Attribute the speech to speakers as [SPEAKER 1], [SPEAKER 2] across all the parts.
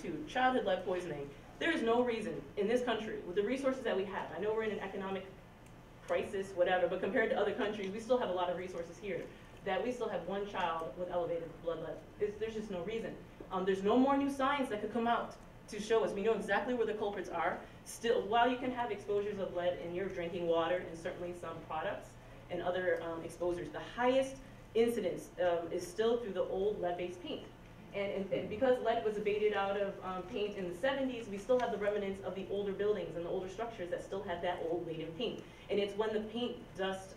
[SPEAKER 1] to childhood lead poisoning, there is no reason in this country, with the resources that we have, I know we're in an economic crisis, whatever, but compared to other countries, we still have a lot of resources here, that we still have one child with elevated blood lead. There's just no reason. There's no more new science that could come out to show us. We know exactly where the culprits are. Still, while you can have exposures of lead in your drinking water and certainly some products and other exposures, the highest incidence is still through the old lead-based paint. And because lead was abated out of paint in the 70s, we still have the remnants of the older buildings and the older structures that still have that old laden paint. And it's when the paint dust,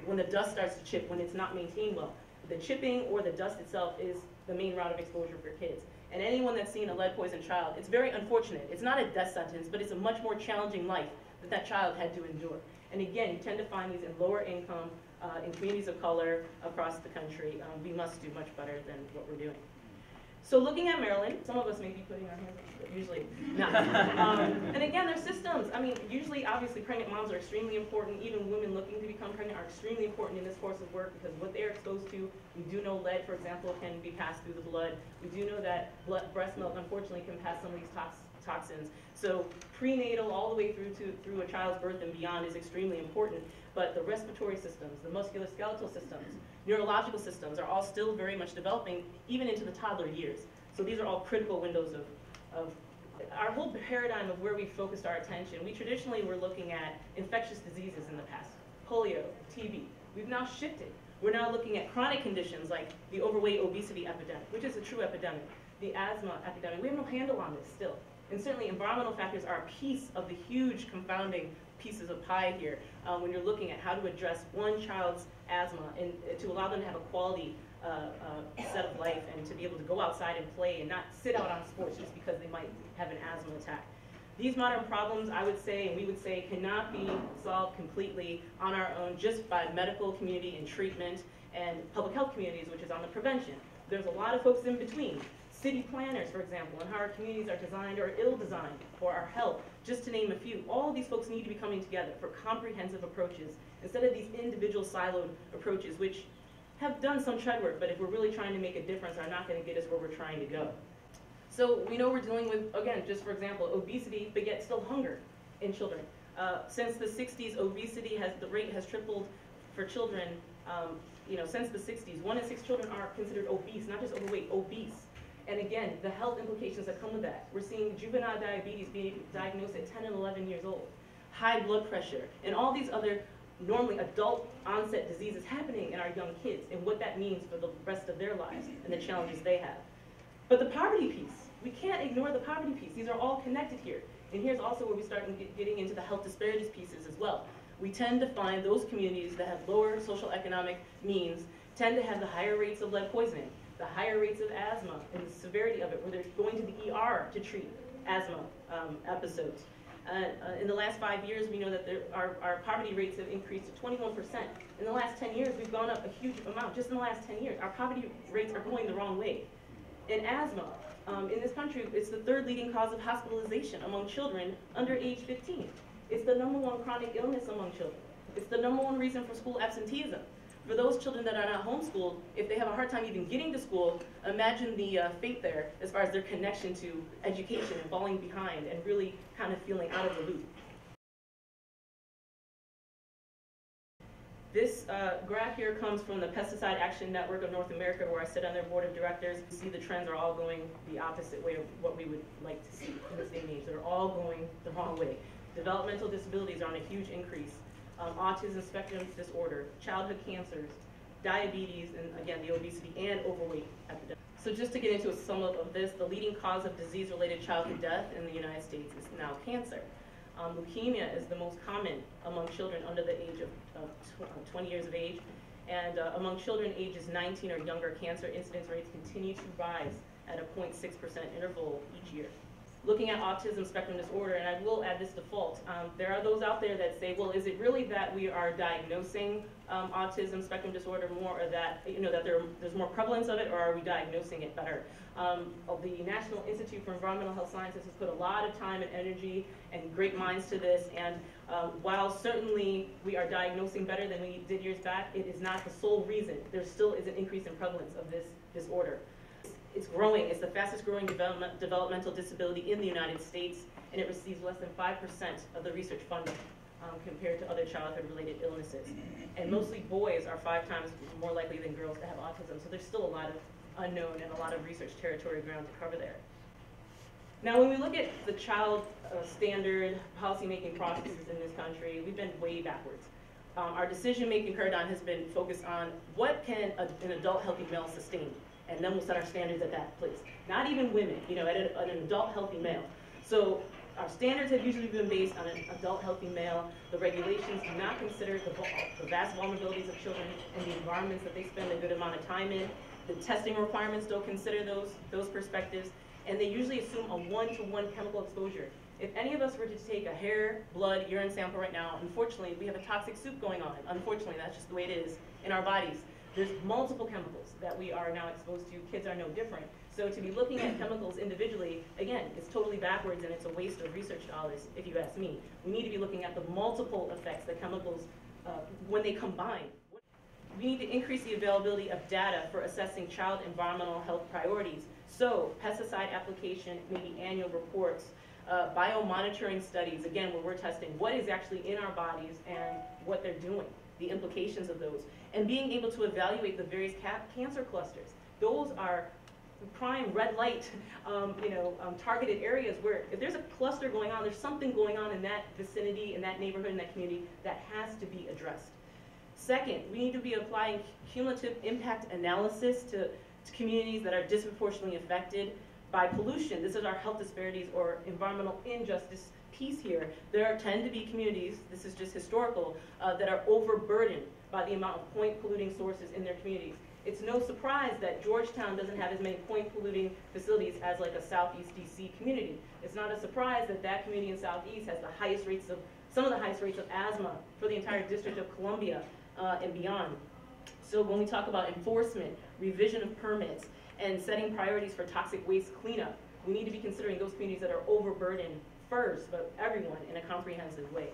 [SPEAKER 1] when the dust starts to chip, when it's not maintained well. The chipping or the dust itself is the main route of exposure for kids. And anyone that's seen a lead-poisoned child, it's very unfortunate. It's not a death sentence, but it's a much more challenging life that that child had to endure. And again, you tend to find these in lower income, in communities of color across the country. We must do much better than what we're doing. So looking at Maryland, some of us may be putting our hands up, but usually not. And again, there's systems. I mean, usually, obviously, pregnant moms are extremely important. Even women looking to become pregnant are extremely important in this course of work because what they're exposed to, we do know lead, for example, can be passed through the blood. We do know that breast milk, unfortunately, can pass some of these toxins. So prenatal all the way through a child's birth and beyond is extremely important. But the respiratory systems, the musculoskeletal systems, neurological systems are all still very much developing, even into the toddler years. So these are all critical windows of our whole paradigm of where we focused our attention. We traditionally were looking at infectious diseases in the past, polio, TB. We've now shifted. We're now looking at chronic conditions like the overweight obesity epidemic, which is a true epidemic, the asthma epidemic. We have no handle on this still. And certainly environmental factors are a piece of the huge confounding pieces of pie here when you're looking at how to address one child's asthma and to allow them to have a quality set of life and to be able to go outside and play and not sit out on sports just because they might have an asthma attack. These modern problems, I would say, and we would say, cannot be solved completely on our own just by medical community and treatment and public health communities, which is on the prevention. There's a lot of folks in between. City planners, for example, and how our communities are designed or ill-designed for our health, just to name a few. All of these folks need to be coming together for comprehensive approaches instead of these individual siloed approaches, which have done some tread work, but if we're really trying to make a difference, are not going to get us where we're trying to go. So we know we're dealing with, again, just for example, obesity, but yet still hunger in children. Since the 60s, obesity the rate has tripled for children. Since the 60s, 1 in 6 children are considered obese, not just overweight, obese. And again, the health implications that come with that. We're seeing juvenile diabetes being diagnosed at 10 and 11 years old, high blood pressure, and all these other normally adult onset diseases happening in our young kids and what that means for the rest of their lives and the challenges they have. But the poverty piece, we can't ignore the poverty piece. These are all connected here. And here's also where we start getting into the health disparities pieces as well. We tend to find those communities that have lower social economic means tend to have the higher rates of lead poisoning, the higher rates of asthma and the severity of it, where they're going to the ER to treat asthma episodes. In the last 5 years, we know that our poverty rates have increased to 21%. In the last 10 years, we've gone up a huge amount. Just in the last 10 years, our poverty rates are going the wrong way. In asthma, in this country, it's the 3rd leading cause of hospitalization among children under age 15. It's the #1 chronic illness among children. It's the #1 reason for school absenteeism. For those children that are not homeschooled, if they have a hard time even getting to school, imagine the fate there as far as their connection to education and falling behind and really kind of feeling out of the loop. This graph here comes from the Pesticide Action Network of North America, where I sit on their board of directors. You see the trends are all going the opposite way of what we would like to see in this day and age. They're all going the wrong way. Developmental disabilities are on a huge increase. Autism spectrum disorder, childhood cancers, diabetes, and again, the obesity and overweight epidemic. So just to get into some of this, the leading cause of disease-related childhood death in the United States is now cancer. Leukemia is the most common among children under the age of 20 years of age. And among children ages 19 or younger, cancer incidence rates continue to rise at a 0.6% interval each year. Looking at autism spectrum disorder, and I will add this default, there are those out there that say, well, is it really that we are diagnosing autism spectrum disorder more, or that, that there's more prevalence of it, or are we diagnosing it better? The National Institute for Environmental Health Sciences has put a lot of time and energy and great minds to this, and while certainly we are diagnosing better than we did years back, it is not the sole reason. There still is an increase in prevalence of this disorder. It's growing. It's the fastest growing developmental disability in the United States, and it receives less than 5% of the research funding compared to other childhood-related illnesses. And mostly boys are 5 times more likely than girls to have autism, so there's still a lot of unknown and a lot of research territory ground to cover there. Now, when we look at the child standard policymaking processes in this country, we've been way backwards. Our decision-making paradigm has been focused on what can an adult healthy male sustain, and then we'll set our standards at that place. Not even women, you know, at an adult healthy male. So our standards have usually been based on an adult healthy male. The regulations do not consider the vast vulnerabilities of children and the environments that they spend a good amount of time in. The testing requirements don't consider those perspectives, and they usually assume a one-to-one chemical exposure. If any of us were to take a hair, blood, urine sample right now, unfortunately, we have a toxic soup going on. Unfortunately, that's just the way it is in our bodies. There's multiple chemicals that we are now exposed to. Kids are no different. So to be looking at chemicals individually, again, it's totally backwards and it's a waste of research dollars, if you ask me. We need to be looking at the multiple effects that chemicals, when they combine. We need to increase the availability of data for assessing child environmental health priorities. So pesticide application, maybe annual reports, biomonitoring studies, again, where we're testing what is actually in our bodies and what they're doing, the implications of those, and being able to evaluate the various cancer clusters. Those are prime red light, targeted areas where if there's a cluster going on, there's something going on in that vicinity, in that neighborhood, in that community that has to be addressed. Second, we need to be applying cumulative impact analysis to communities that are disproportionately affected by pollution. This is our health disparities or environmental injustice piece here. There tend to be communities, this is just historical, that are overburdened by the amount of point polluting sources in their communities. It's no surprise that Georgetown doesn't have as many point polluting facilities as like a Southeast DC community. It's not a surprise that that community in Southeast has the highest rates of, some of the highest rates of asthma for the entire District of Columbia and beyond. So when we talk about enforcement, revision of permits, and setting priorities for toxic waste cleanup, we need to be considering those communities that are overburdened first, but everyone in a comprehensive way.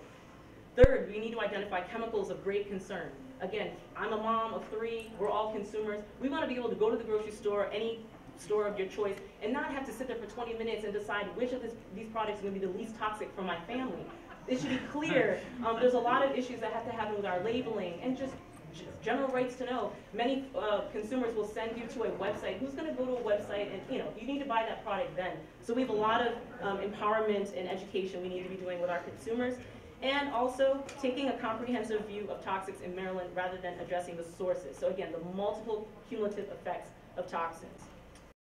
[SPEAKER 1] Third, we need to identify chemicals of great concern. Again, I'm a mom of 3, we're all consumers. We want to be able to go to the grocery store, any store of your choice, and not have to sit there for 20 minutes and decide which of these products are going to be the least toxic for my family. It should be clear. There's a lot of issues that have to happen with our labeling and just general rights to know. Many consumers will send you to a website. Who's going to go to a website and, you need to buy that product then. So we have a lot of empowerment and education we need to be doing with our consumers. And also taking a comprehensive view of toxics in Maryland rather than addressing the sources. So again, the multiple cumulative effects of toxins.